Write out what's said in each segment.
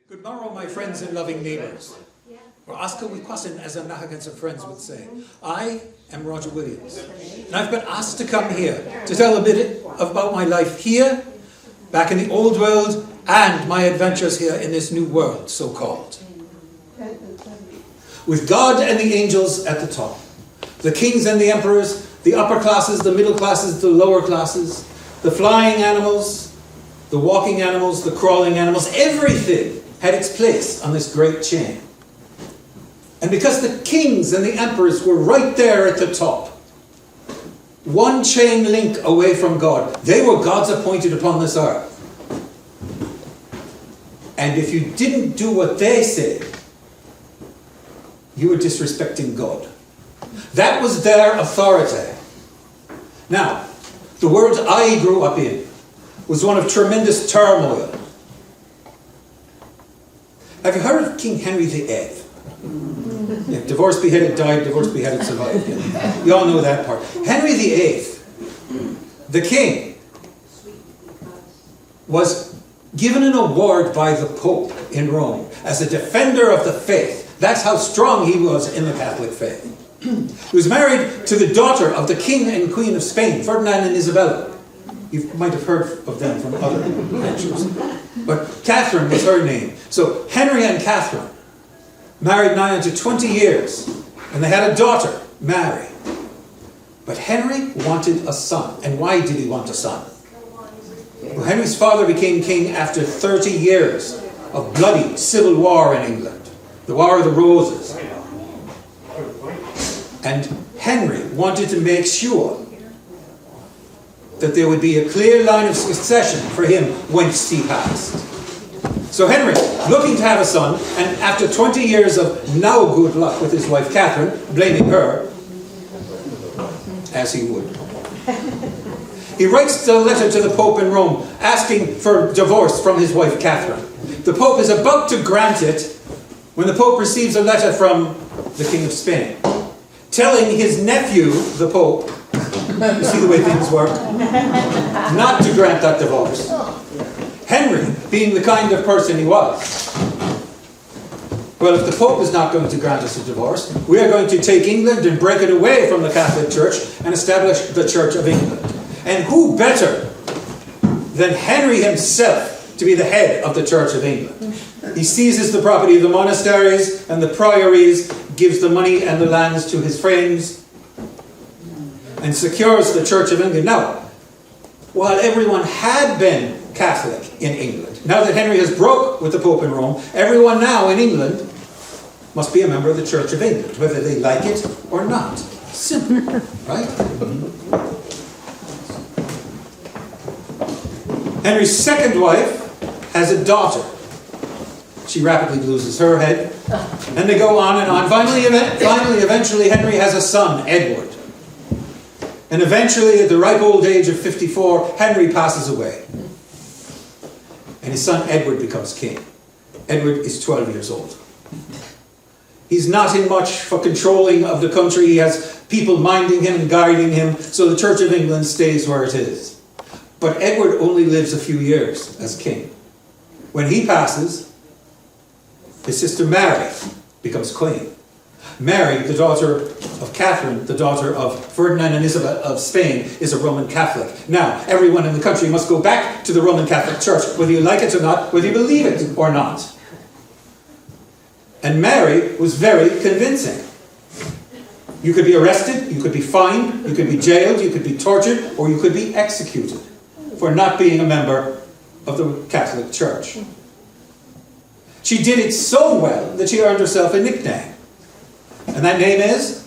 Good morrow, my friends and loving neighbours. Or Oscar Wicquasin, as our Nahagans and friends would say. I am Roger Williams, and I've been asked to come here to tell a bit about my life here, back in the old world, and my adventures here in this new world, so-called. With God and the angels at the top, the kings and the emperors, the upper classes, the middle classes, the lower classes, the flying animals, the walking animals, the crawling animals, everything had its place on this great chain. And because the kings and the emperors were right there at the top, one chain link away from God, they were God's appointed upon this earth. And if you didn't do what they said, you were disrespecting God. That was their authority. Now, the world I grew up in was one of tremendous turmoil. Have you heard of King Henry VIII? Yeah, divorced, beheaded, died, divorced, beheaded, survived. Yeah. You all know that part. Henry VIII, the king, was given an award by the Pope in Rome as a defender of the faith. That's how strong he was in the Catholic faith. He was married to the daughter of the King and Queen of Spain, Ferdinand and Isabella. You might have heard of them from other adventures. But Catherine was her name. So Henry and Catherine married nigh unto 20 years. And they had a daughter, Mary. But Henry wanted a son. And why did he want a son? Well, Henry's father became king after 30 years of bloody civil war in England. The War of the Roses. And Henry wanted to make sure that there would be a clear line of succession for him whence he passed. So Henry, looking to have a son, and after 20 years of no good luck with his wife Catherine, blaming her, as he would, he writes a letter to the Pope in Rome asking for divorce from his wife Catherine. The Pope is about to grant it when the Pope receives a letter from the King of Spain telling his nephew, the Pope, you see the way things work, not to grant that divorce. Henry, being the kind of person he was, well, if the Pope is not going to grant us a divorce, we are going to take England and break it away from the Catholic Church and establish the Church of England. And who better than Henry himself to be the head of the Church of England? He seizes the property of the monasteries and the priories, gives the money and the lands to his friends, and secures the Church of England. Now, while everyone had been Catholic in England, now that Henry has broke with the Pope in Rome, everyone now in England must be a member of the Church of England, whether they like it or not. Simple, right? Henry's second wife has a daughter. She rapidly loses her head, and they go on and on. Finally, eventually, Henry has a son, Edward. And eventually, at the ripe old age of 54, Henry passes away. And his son Edward becomes king. Edward is 12 years old. He's not in much for controlling of the country. He has people minding him and guiding him, so the Church of England stays where it is. But Edward only lives a few years as king. When he passes, his sister Mary becomes queen. Mary, the daughter of Catherine, the daughter of Ferdinand and Isabel of Spain, is a Roman Catholic. Now, everyone in the country must go back to the Roman Catholic Church, whether you like it or not, whether you believe it or not. And Mary was very convincing. You could be arrested, you could be fined, you could be jailed, you could be tortured, or you could be executed for not being a member of the Catholic Church. She did it so well that she earned herself a nickname. And that name is?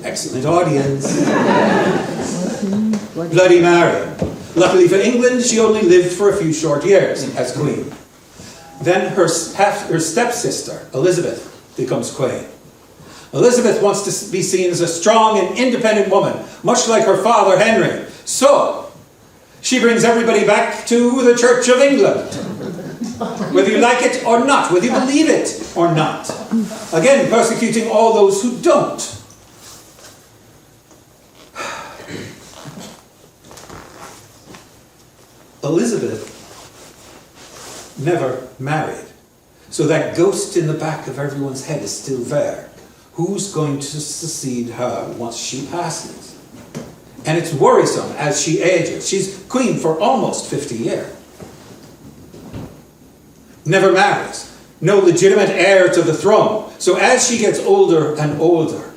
Excellent audience. Bloody Mary. Luckily for England, she only lived for a few short years as queen. Then her stepsister, Elizabeth, becomes queen. Elizabeth wants to be seen as a strong and independent woman, much like her father Henry. So, she brings everybody back to the Church of England. Whether you like it or not, whether you believe it or not. Again, persecuting all those who don't. Elizabeth never married. So that ghost in the back of everyone's head is still there. Who's going to succeed her once she passes? And it's worrisome as she ages. She's queen for almost 50 years. Never marries. No legitimate heir to the throne. So as she gets older and older,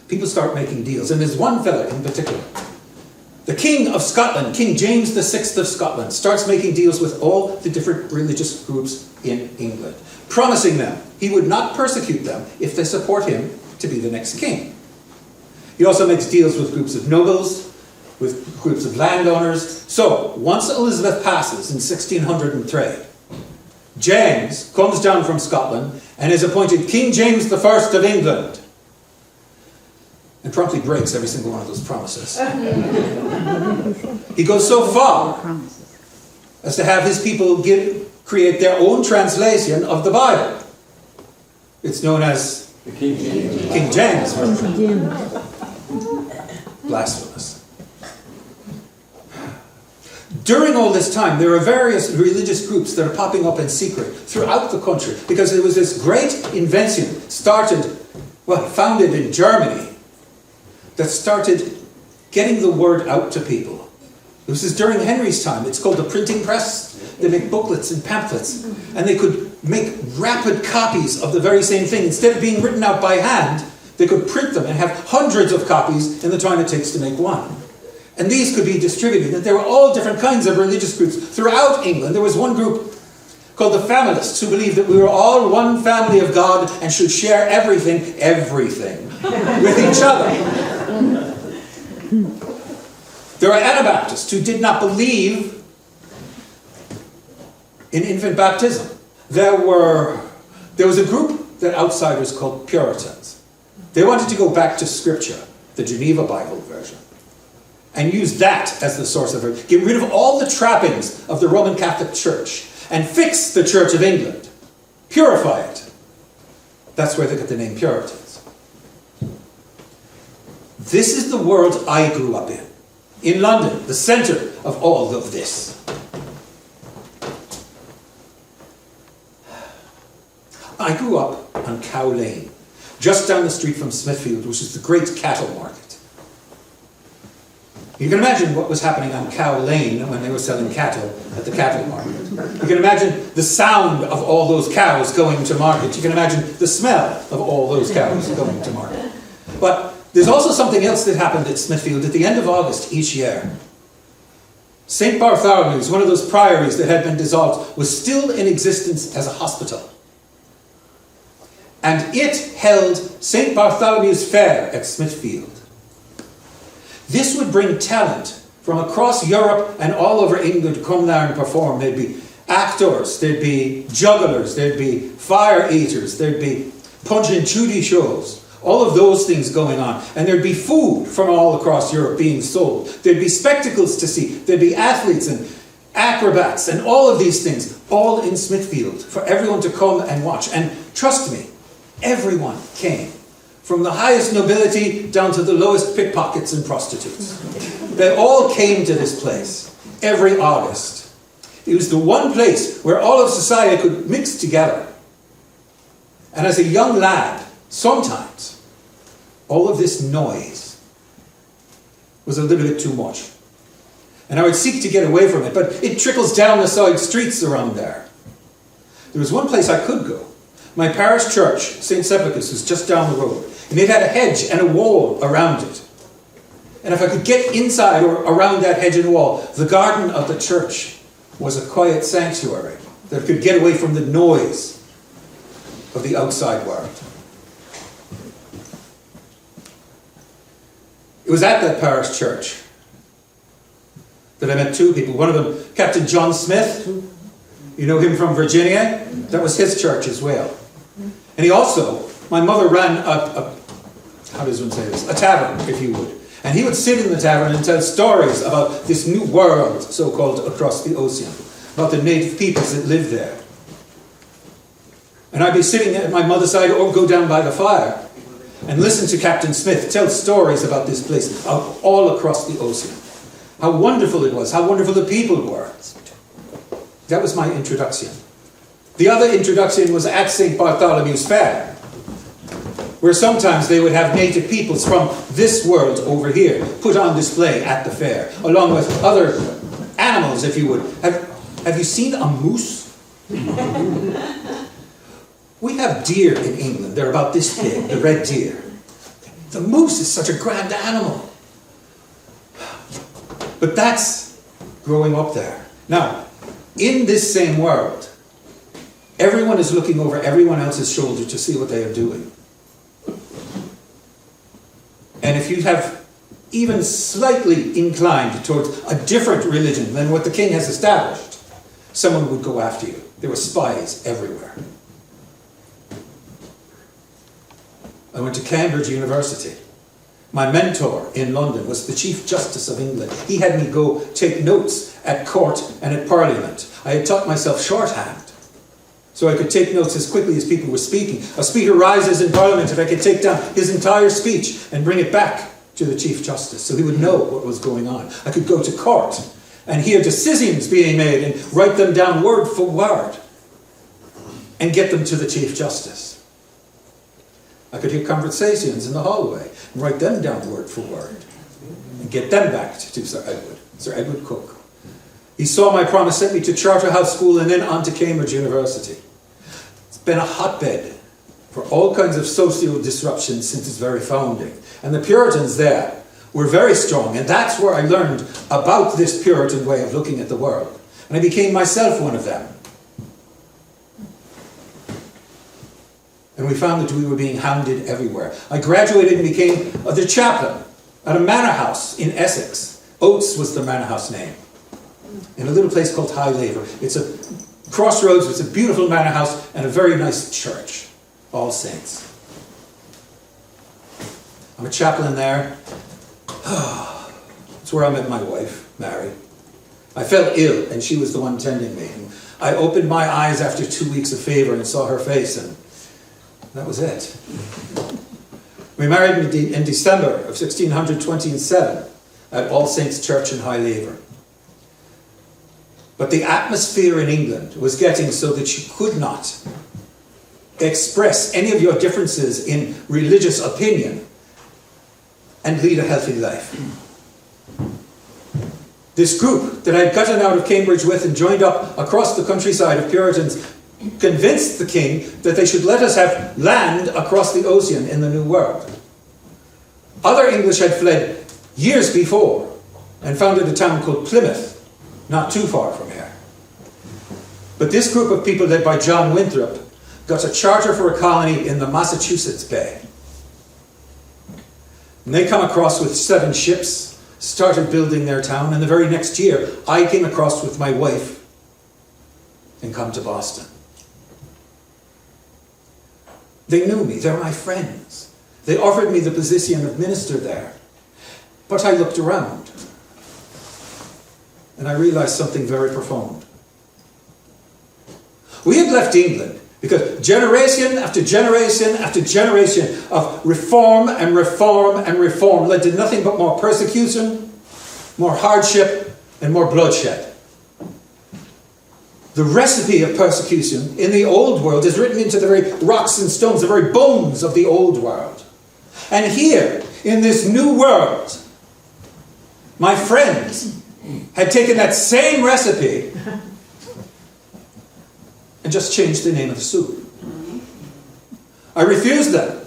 people start making deals. And there's one fella in particular. The King of Scotland, King James VI of Scotland, starts making deals with all the different religious groups in England, promising them he would not persecute them if they support him to be the next king. He also makes deals with groups of nobles, with groups of landowners. So, once Elizabeth passes in 1603, James comes down from Scotland and is appointed King James I of England, and promptly breaks every single one of those promises. He goes so far as to have his people create their own translation of the Bible. It's known as the King James Version. Blasphemous. During all this time, there are various religious groups that are popping up in secret throughout the country, because there was this great invention founded in Germany, that started getting the word out to people. This is during Henry's time. It's called the printing press. They make booklets and pamphlets, and they could make rapid copies of the very same thing. Instead of being written out by hand, they could print them and have hundreds of copies in the time it takes to make one. And these could be distributed. And there were all different kinds of religious groups throughout England. There was one group called the Familists, who believed that we were all one family of God and should share everything, with each other. There are Anabaptists who did not believe in infant baptism. There was a group that outsiders called Puritans. They wanted to go back to Scripture, the Geneva Bible version, and use that as the source of it. Get rid of all the trappings of the Roman Catholic Church and fix the Church of England. Purify it. That's where they get the name Puritans. This is the world I grew up in London, the centre of all of this. I grew up on Cow Lane, just down the street from Smithfield, which is the great cattle market. You can imagine what was happening on Cow Lane when they were selling cattle at the cattle market. You can imagine the sound of all those cows going to market. You can imagine the smell of all those cows going to market. But there's also something else that happened at Smithfield at the end of August each year. St. Bartholomew's, one of those priories that had been dissolved, was still in existence as a hospital. And it held St. Bartholomew's Fair at Smithfield. This would bring talent from across Europe and all over England to come there and perform. There'd be actors, there'd be jugglers, there'd be fire eaters, there'd be Punch and Judy shows. All of those things going on. And there'd be food from all across Europe being sold. There'd be spectacles to see. There'd be athletes and acrobats and all of these things, all in Smithfield, for everyone to come and watch. And trust me, everyone came. From the highest nobility down to the lowest pickpockets and prostitutes. They all came to this place every August. It was the one place where all of society could mix together. And as a young lad, sometimes, all of this noise was a little bit too much. And I would seek to get away from it, but it trickles down the side streets around there. There was one place I could go. My parish church, St. Sepulchre's, was just down the road. And it had a hedge and a wall around it. And if I could get inside or around that hedge and wall, the garden of the church was a quiet sanctuary that could get away from the noise of the outside world. It was at that parish church that I met two people. One of them, Captain John Smith. You know him from Virginia? That was his church as well. And he also, my mother ran how does one say this? A tavern, if you would. And he would sit in the tavern and tell stories about this new world, so-called, across the ocean. About the native peoples that lived there. And I'd be sitting at my mother's side or go down by the fire and listen to Captain Smith tell stories about this place all across the ocean. How wonderful it was, how wonderful the people were. That was my introduction. The other introduction was at St. Bartholomew's Fair, where sometimes they would have native peoples from this world over here put on display at the fair, along with other animals, if you would. Have you seen a moose? We have deer in England. They're about this big, the red deer. The moose is such a grand animal. But that's growing up there. Now, in this same world, everyone is looking over everyone else's shoulder to see what they are doing. And if you have even slightly inclined towards a different religion than what the king has established, someone would go after you. There were spies everywhere. I went to Cambridge University. My mentor in London was the Chief Justice of England. He had me go take notes at court and at Parliament. I had taught myself shorthand, so I could take notes as quickly as people were speaking. A speaker rises in Parliament, and I could take down his entire speech and bring it back to the Chief Justice, so he would know what was going on. I could go to court and hear decisions being made and write them down word for word and get them to the Chief Justice. I could hear conversations in the hallway and write them down word for word and get them back to Sir Edward Coke. He saw my promise, sent me to Charterhouse School and then on to Cambridge University. It's been a hotbed for all kinds of social disruptions since its very founding. And the Puritans there were very strong, and that's where I learned about this Puritan way of looking at the world. And I became myself one of them. And we found that we were being hounded everywhere. I graduated and became the chaplain at a manor house in Essex. Oates was the manor house name. In a little place called High Laver. It's a crossroads, it's a beautiful manor house and a very nice church. All Saints. I'm a chaplain there. It's where I met my wife, Mary. I fell ill and she was the one tending me. And I opened my eyes after 2 weeks of fever and saw her face, and that was it. We married in December of 1627 at All Saints Church in High Laver. But the atmosphere in England was getting so that you could not express any of your differences in religious opinion and lead a healthy life. This group that I'd gotten out of Cambridge with and joined up across the countryside of Puritans convinced the king that they should let us have land across the ocean in the New World. Other English had fled years before and founded a town called Plymouth, not too far from here. But this group of people, led by John Winthrop, got a charter for a colony in the Massachusetts Bay. And they come across with 7 ships, started building their town, and the very next year I came across with my wife and come to Boston. They knew me, they're my friends. They offered me the position of minister there. But I looked around and I realized something very profound. We had left England because generation after generation after generation of reform and reform and reform led to nothing but more persecution, more hardship, and more bloodshed. The recipe of persecution in the old world is written into the very rocks and stones, the very bones of the old world. And here, in this new world, my friends had taken that same recipe and just changed the name of the soup. I refused them.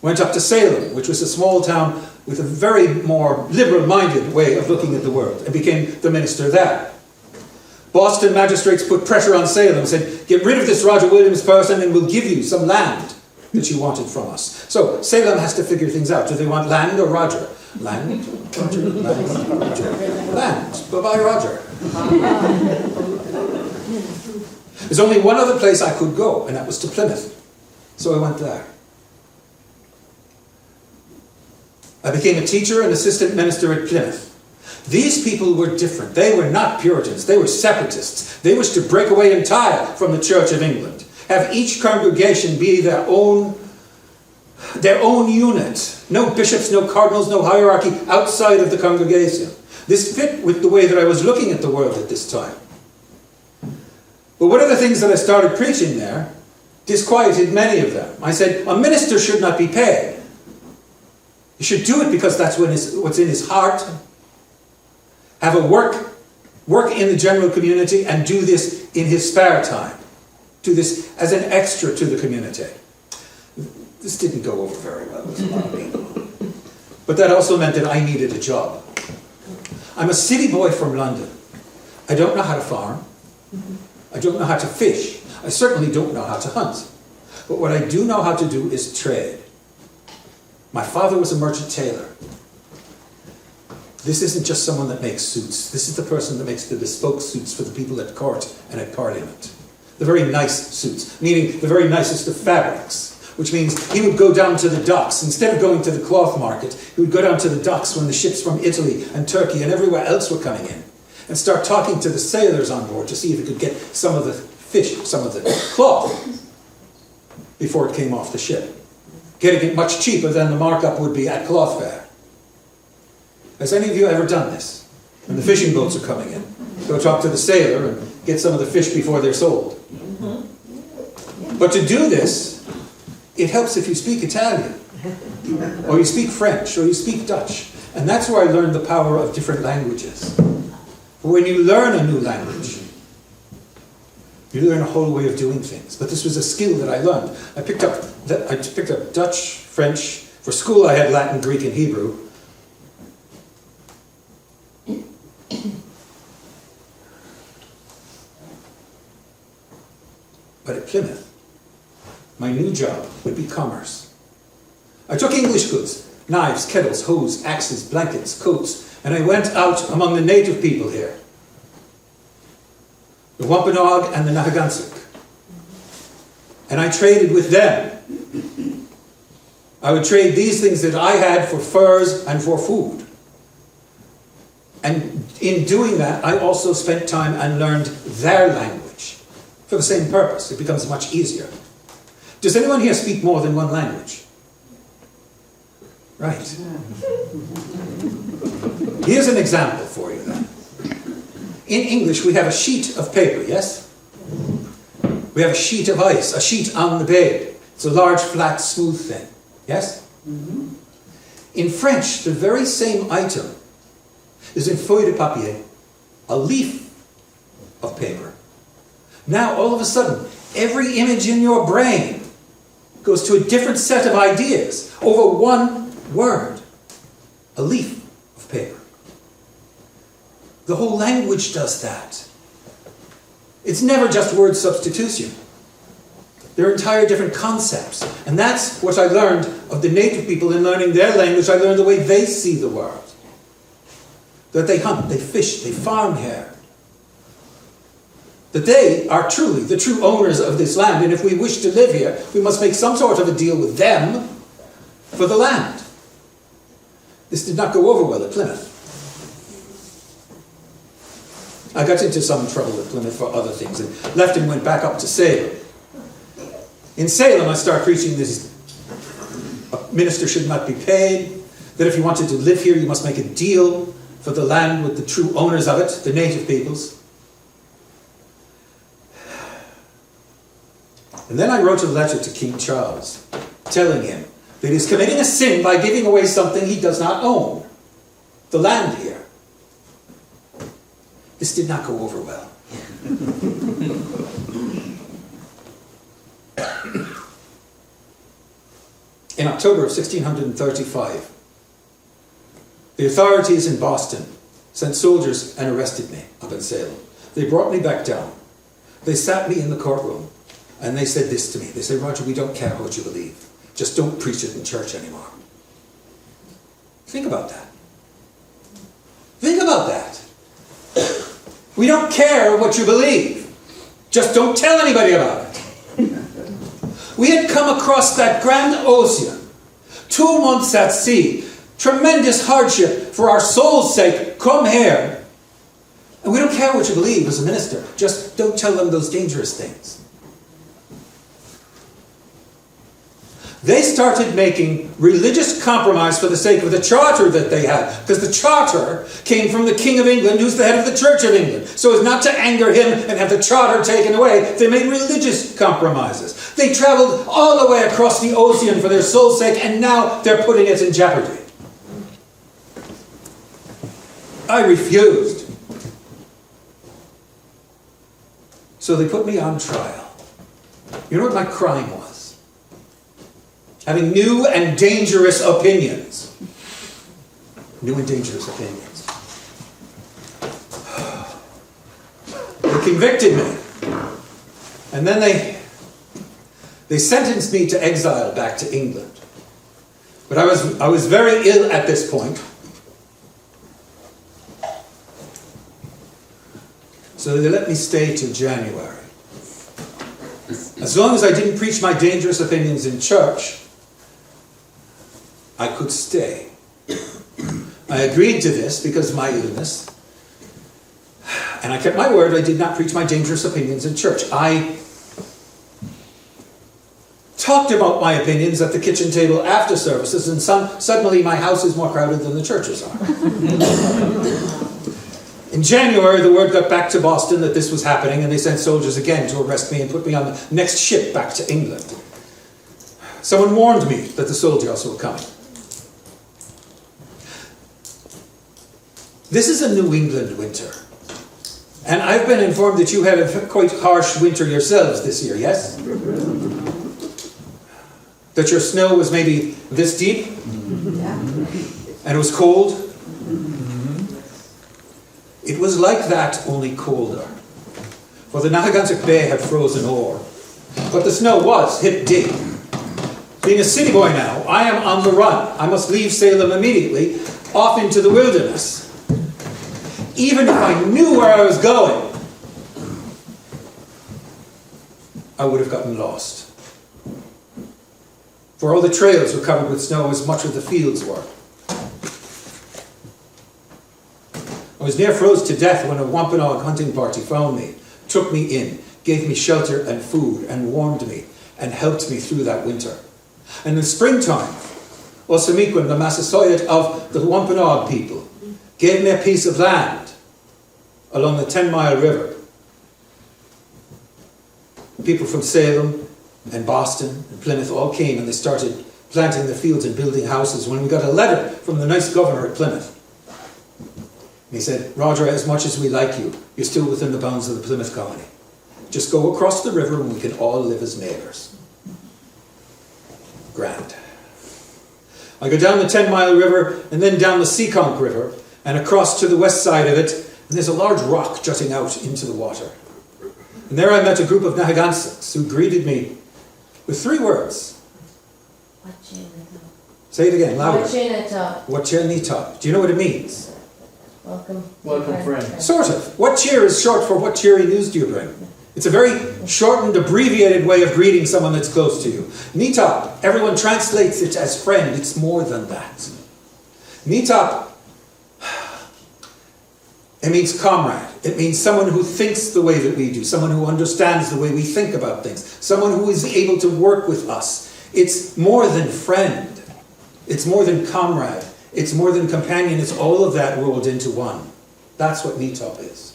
Went up to Salem, which was a small town with a very more liberal-minded way of looking at the world, and became the minister there. Boston magistrates put pressure on Salem, said, get rid of this Roger Williams person and we'll give you some land that you wanted from us. So Salem has to figure things out. Do they want land or Roger? Land, Roger, land, Roger. Land, bye-bye Roger. There's only one other place I could go, and that was to Plymouth. So I went there. I became a teacher and assistant minister at Plymouth. These people were different. They were not Puritans. They were separatists. They wished to break away entire from the Church of England. Have each congregation be their own unit. No bishops, no cardinals, no hierarchy outside of the congregation. This fit with the way that I was looking at the world at this time. But one of the things that I started preaching there disquieted many of them. I said, a minister should not be paid. He should do it because that's what's in his heart. Have a work in the general community and do this in his spare time. Do this as an extra to the community. This didn't go over very well with a lot of people. But that also meant that I needed a job. I'm a city boy from London. I don't know how to farm. I don't know how to fish. I certainly don't know how to hunt. But what I do know how to do is trade. My father was a merchant tailor. This isn't just someone that makes suits. This is the person that makes the bespoke suits for the people at court and at Parliament. The very nice suits, meaning the very nicest of fabrics, which means he would go down to the docks. Instead of going to the cloth market, he would go down to the docks when the ships from Italy and Turkey and everywhere else were coming in and start talking to the sailors on board to see if he could get some of the fish, some of the cloth, before it came off the ship. Getting it much cheaper than the markup would be at cloth fair. Has any of you ever done this? When the fishing boats are coming in, go talk to the sailor and get some of the fish before they're sold. But to do this, it helps if you speak Italian, or you speak French, or you speak Dutch. And that's where I learned the power of different languages. When you learn a new language, you learn a whole way of doing things. But this was a skill that I learned. I picked up Dutch, French. For school I had Latin, Greek, and Hebrew. But at Plymouth, my new job would be commerce. I took English goods, knives, kettles, hose, axes, blankets, coats, and I went out among the native people here. The Wampanoag and the Nahagansuk. And I traded with them. I would trade these things that I had for furs and for food. And in doing that, I also spent time and learned their language for the same purpose. It becomes much easier. Does anyone here speak more than one language? Right. Here's an example for you then. In English, we have a sheet of paper, yes? We have a sheet of ice, a sheet on the bed. It's a large, flat, smooth thing, yes? Mm-hmm. In French, the very same item is une feuille de papier, a leaf of paper. Now, all of a sudden, every image in your brain goes to a different set of ideas over one word, a leaf of paper. The whole language does that. It's never just word substitution. They're entire different concepts. And that's what I learned of the native people in learning their language. I learned the way they see the world. That they hunt, they fish, they farm here. That they are truly the true owners of this land. And if we wish to live here, we must make some sort of a deal with them for the land. This did not go over well at Plymouth. I got into some trouble at Plymouth for other things and left and went back up to Salem. In Salem, I started preaching this: a minister should not be paid, that if you wanted to live here, you must make a deal for the land with the true owners of it, the native peoples. And then I wrote a letter to King Charles, telling him that he's committing a sin by giving away something he does not own, the land here. This did not go over well. In October of 1635, the authorities in Boston sent soldiers and arrested me up in Salem. They brought me back down. They sat me in the courtroom and they said this to me. They said, "Roger, we don't care what you believe. Just don't preach it in church anymore." Think about that. Think about that. We don't care what you believe. Just don't tell anybody about it. We had come across that grand ocean, 2 months at sea, tremendous hardship for our soul's sake. Come here. And we don't care what you believe as a minister. Just don't tell them those dangerous things. They started making religious compromise for the sake of the charter that they had, because the charter came from the King of England, who's the head of the Church of England. So as not to anger him and have the charter taken away, they made religious compromises. They traveled all the way across the ocean for their soul's sake, and now they're putting it in jeopardy. I refused. So they put me on trial. You know what my crime was? Having new and dangerous opinions. New and dangerous opinions. They convicted me. And then they sentenced me to exile back to England. But I was very ill at this point. So they let me stay till January. As long as I didn't preach my dangerous opinions in church, I could stay. I agreed to this because of my illness. And I kept my word. I did not preach my dangerous opinions in church. I talked about my opinions at the kitchen table after services, and suddenly my house is more crowded than the churches are. In January, the word got back to Boston that this was happening, and they sent soldiers again to arrest me and put me on the next ship back to England. Someone warned me that the soldiers were coming. This is a New England winter. And I've been informed that you had a quite harsh winter yourselves this year, yes? That your snow was maybe this deep? And it was cold? It was like that, only colder. For the Narragansett Bay had frozen o'er. But the snow was hip deep. Being a city boy now, I am on the run. I must leave Salem immediately, off into the wilderness. Even if I knew where I was going, I would have gotten lost. For all the trails were covered with snow as much as the fields were. I was near froze to death when a Wampanoag hunting party found me, took me in, gave me shelter and food, and warmed me, and helped me through that winter. And in springtime, Osamequin, the Massasoit of the Wampanoag people, gave me a piece of land along the 10-mile river. People from Salem and Boston and Plymouth all came, and they started planting the fields and building houses when we got a letter from the nice governor at Plymouth. And he said, Roger, as much as we like you, you're still within the bounds of the Plymouth colony. Just go across the river and we can all live as neighbours. Grand. I go down the 10-mile river and then down the Seekonk River and across to the west side of it, and there's a large rock jutting out into the water. And there I met a group of Nahagansuks who greeted me with 3 words. Say it again, louder. Wachenita. Do you know what it means? Welcome. Welcome, friend. Sort of. What cheer is short for what cheery news do you bring? It's a very shortened, abbreviated way of greeting someone that's close to you. Nitop, everyone translates it as friend. It's more than that. Nitop, it means comrade. It means someone who thinks the way that we do, someone who understands the way we think about things, someone who is able to work with us. It's more than friend. It's more than comrade. It's more than companion. It's all of that rolled into one. That's what Nitop is.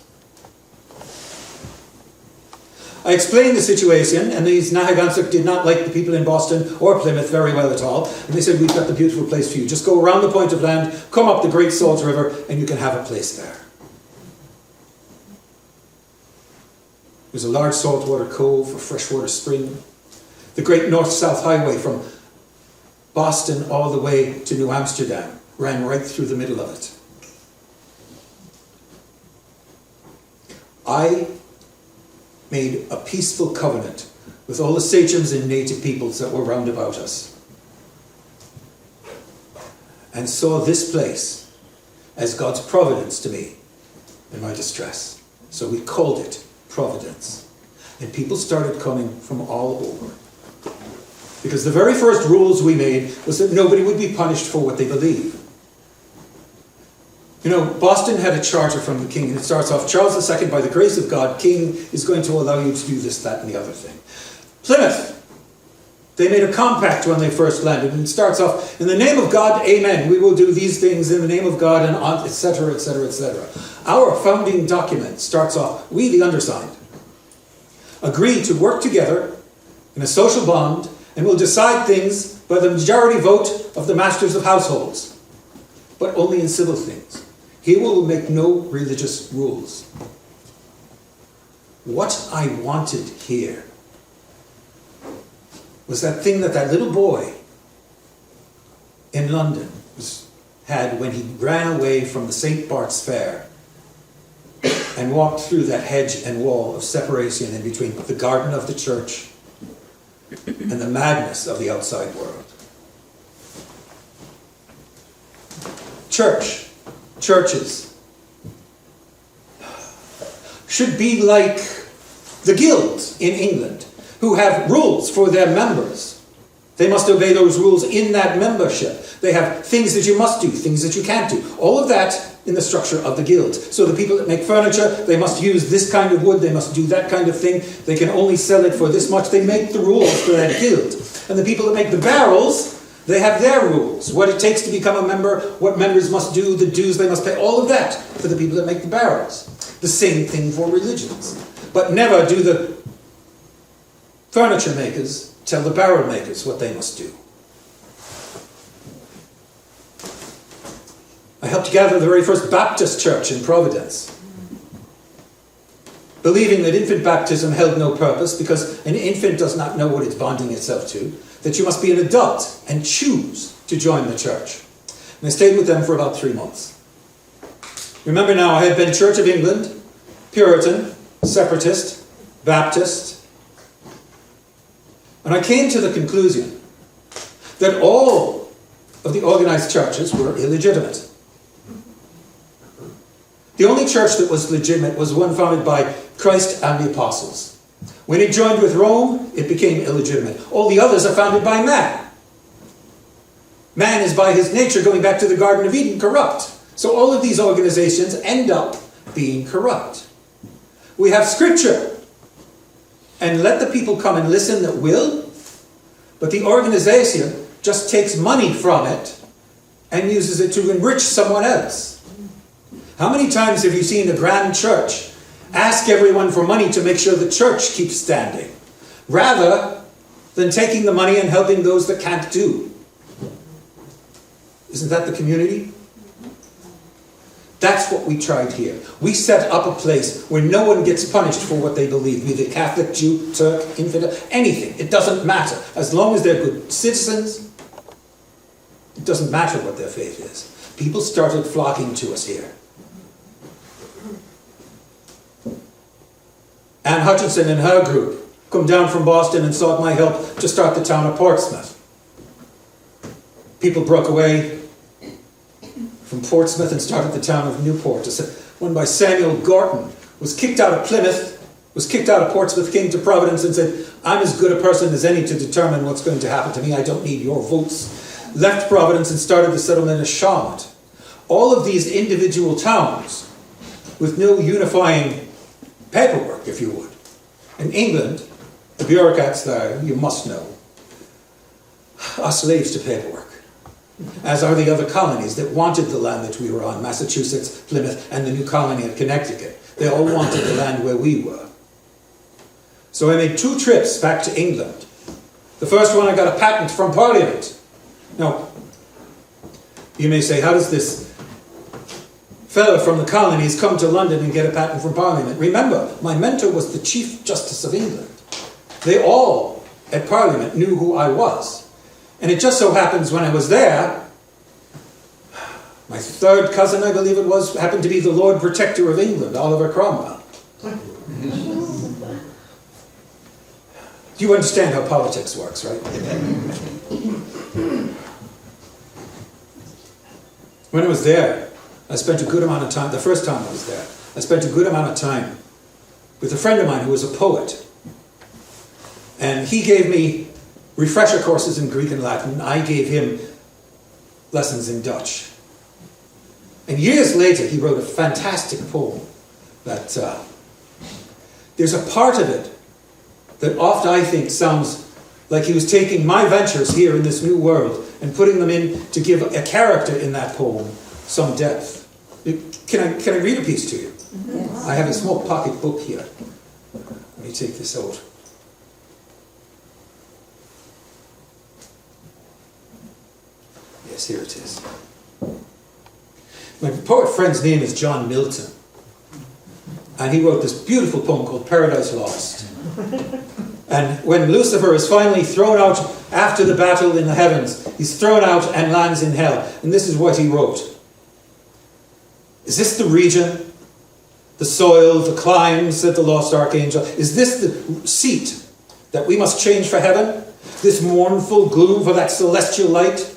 I explained the situation, and these Nahagansuk did not like the people in Boston or Plymouth very well at all. And they said, we've got the beautiful place for you. Just go around the point of land, come up the Great Salt River, and you can have a place there. There's a large saltwater cove, a freshwater spring. The great north-south highway from Boston all the way to New Amsterdam ran right through the middle of it. I made a peaceful covenant with all the sachems and native peoples that were round about us, and saw this place as God's providence to me in my distress. So we called it Providence. And people started coming from all over. Because the very first rules we made was that nobody would be punished for what they believe. You know, Boston had a charter from the king, and it starts off, Charles II, by the grace of God, king, is going to allow you to do this, that, and the other thing. Plymouth They made a compact when they first landed, and it starts off, in the name of God, amen, we will do these things in the name of God, and etc., etc., etc. Our founding document starts off, we, the undersigned, agree to work together in a social bond, and will decide things by the majority vote of the masters of households, but only in civil things. He will make no religious rules. What I wanted here was that thing that little boy in London had when he ran away from the St. Bart's Fair and walked through that hedge and wall of separation in between the garden of the church and the madness of the outside world. Churches should be like the guilds in England, who have rules for their members. They must obey those rules in that membership. They have things that you must do, things that you can't do. All of that in the structure of the guild. So the people that make furniture, they must use this kind of wood, they must do that kind of thing. They can only sell it for this much. They make the rules for that guild. And the people that make the barrels, they have their rules. What it takes to become a member, what members must do, the dues they must pay, all of that for the people that make the barrels. The same thing for religions. But never do the furniture makers tell the barrel makers what they must do. I helped gather the very first Baptist church in Providence, believing that infant baptism held no purpose because an infant does not know what it's bonding itself to, that you must be an adult and choose to join the church. And I stayed with them for about 3 months. Remember now, I had been Church of England, Puritan, Separatist, Baptist, and I came to the conclusion that all of the organized churches were illegitimate. The only church that was legitimate was one founded by Christ and the apostles. When it joined with Rome, it became illegitimate. All the others are founded by man. Man is by his nature, going back to the Garden of Eden, corrupt. So all of these organizations end up being corrupt. We have scripture. And let the people come and listen that will. But the organization just takes money from it and uses it to enrich someone else. How many times have you seen a grand church ask everyone for money to make sure the church keeps standing, rather than taking the money and helping those that can't do? Isn't that the community? That's what we tried here. We set up a place where no one gets punished for what they believe, be they Catholic, Jew, Turk, infidel, anything. It doesn't matter. As long as they're good citizens, it doesn't matter what their faith is. People started flocking to us here. Anne Hutchinson and her group come down from Boston and sought my help to start the town of Portsmouth. People broke away from Portsmouth and started the town of Newport. One by Samuel Gorton was kicked out of Plymouth, was kicked out of Portsmouth, came to Providence and said, I'm as good a person as any to determine what's going to happen to me. I don't need your votes. Left Providence and started the settlement of Charlotte. All of these individual towns with no unifying paperwork, if you would. In England, the bureaucrats there, you must know, are slaves to paperwork. As are the other colonies that wanted the land that we were on, Massachusetts, Plymouth, and the new colony of Connecticut. They all wanted the land where we were. So I made 2 trips back to England. The first one I got a patent from Parliament. Now, you may say, how does this fellow from the colonies come to London and get a patent from Parliament? Remember, my mentor was the Chief Justice of England. They all at Parliament knew who I was. And it just so happens when I was there, my third cousin, I believe it was, happened to be the Lord Protector of England, Oliver Cromwell. You understand how politics works, right? When I was there, I spent a good amount of time, the first time I was there, I spent a good amount of time with a friend of mine who was a poet. And he gave me refresher courses in Greek and Latin. I gave him lessons in Dutch. And years later, he wrote a fantastic poem that there's a part of it that oft I think sounds like he was taking my ventures here in this new world and putting them in to give a character in that poem some depth. Can I read a piece to you? Yes. I have a small pocket book here. Let me take this out. Yes, here it is. My poet friend's name is John Milton. And he wrote this beautiful poem called Paradise Lost. And when Lucifer is finally thrown out after the battle in the heavens, he's thrown out and lands in hell. And this is what he wrote. Is this the region, the soil, the clime, said the lost archangel? Is this the seat that we must change for heaven? This mournful gloom for that celestial light?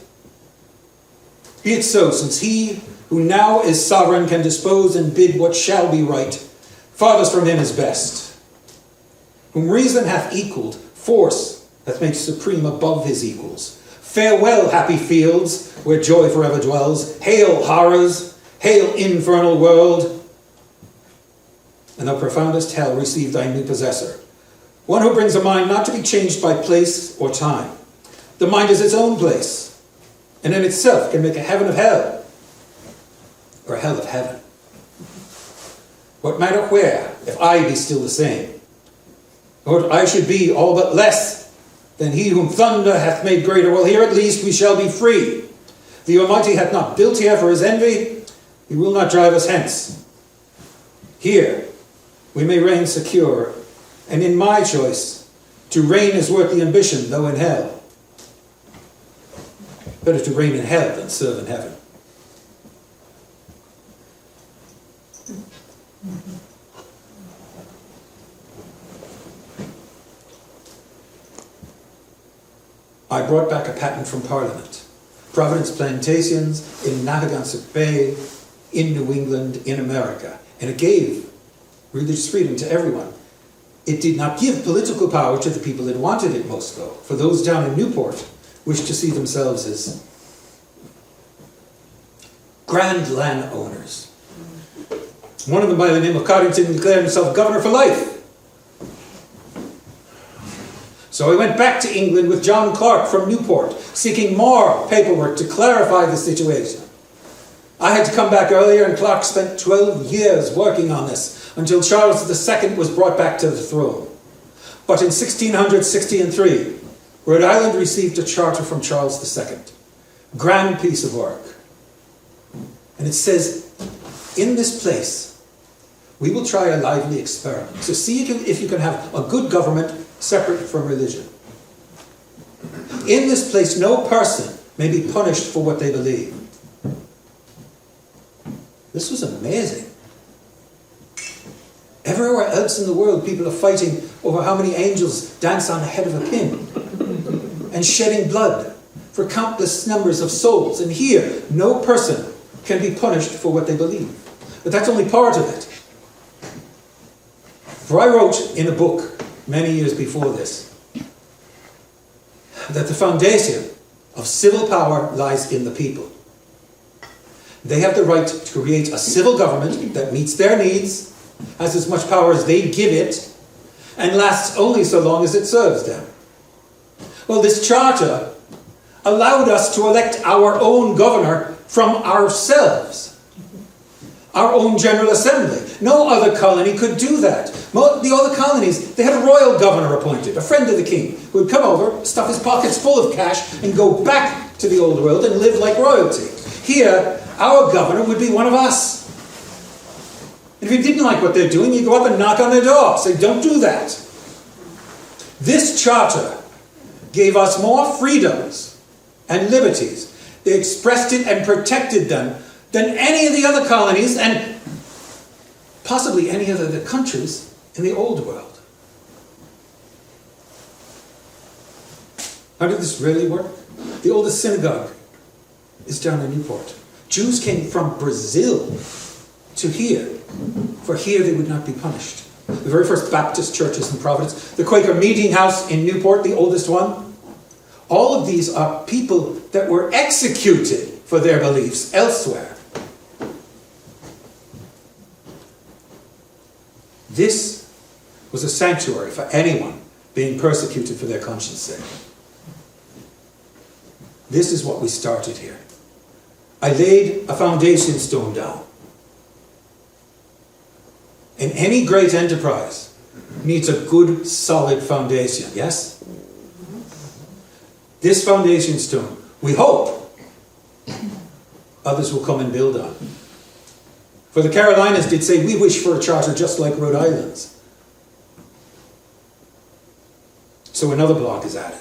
Be it so, since he who now is sovereign can dispose and bid what shall be right. Farthest from him is best. Whom reason hath equalled, force hath made supreme above his equals. Farewell, happy fields, where joy forever dwells. Hail, horrors, hail, infernal world. And thou profoundest hell, receive thy new possessor. One who brings a mind not to be changed by place or time. The mind is its own place, and in itself can make a heaven of hell, or a hell of heaven. What matter where, if I be still the same? Lord, I should be all but less than he whom thunder hath made greater. Well, here at least we shall be free. The Almighty hath not built here for his envy. He will not drive us hence. Here we may reign secure, and in my choice, to reign is worth the ambition, though in hell. Better to reign in hell than serve in heaven. I brought back a patent from Parliament. Providence plantations in Narragansett Bay, in New England, in America. And it gave religious freedom to everyone. It did not give political power to the people that wanted it most, though. For those down in Newport wished to see themselves as grand landowners. One of them, by the name of Coddington, declared himself governor for life. So I went back to England with John Clark from Newport, seeking more paperwork to clarify the situation. I had to come back earlier, and Clark spent 12 years working on this, until Charles II was brought back to the throne. But in 1663, Rhode Island received a charter from Charles II. Grand piece of work. And it says, in this place, we will try a lively experiment to see if you can have a good government separate from religion. In this place, no person may be punished for what they believe. This was amazing. Everywhere else in the world, people are fighting over how many angels dance on the head of a pin and shedding blood for countless numbers of souls. And here, no person can be punished for what they believe. But that's only part of it. For I wrote in a book many years before this that the foundation of civil power lies in the people. They have the right to create a civil government that meets their needs, has as much power as they give it, and lasts only so long as it serves them. Well, this charter allowed us to elect our own governor from ourselves, our own General Assembly. No other colony could do that. The other colonies, they had a royal governor appointed, a friend of the king, who would come over, stuff his pockets full of cash, and go back to the old world and live like royalty. Here, our governor would be one of us. And if you didn't like what they're doing, you go up and knock on their door. Say, don't do that. This charter gave us more freedoms and liberties. They expressed it and protected them than any of the other colonies and possibly any of the countries in the old world. How did this really work? The oldest synagogue is down in Newport. Jews came from Brazil to here, for here they would not be punished. The very first Baptist churches in Providence, the Quaker Meeting House in Newport, the oldest one. All of these are people that were executed for their beliefs elsewhere. This was a sanctuary for anyone being persecuted for their conscience sake. This is what we started here. I laid a foundation stone down. And any great enterprise needs a good, solid foundation, yes? This foundation stone, we hope, others will come and build on. For the Carolinas did say, we wish for a charter just like Rhode Island's. So another block is added.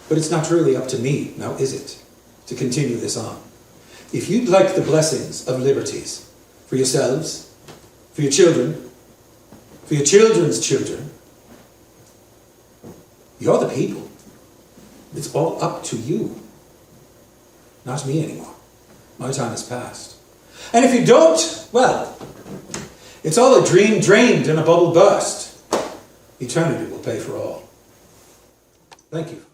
But it's not really up to me, now is it, to continue this on. If you'd like the blessings of liberties for yourselves, for your children, for your children's children, you're the people. It's all up to you. Not me anymore. My time has passed. And if you don't, well, it's all a dream drained and a bubble burst. Eternity will pay for all. Thank you.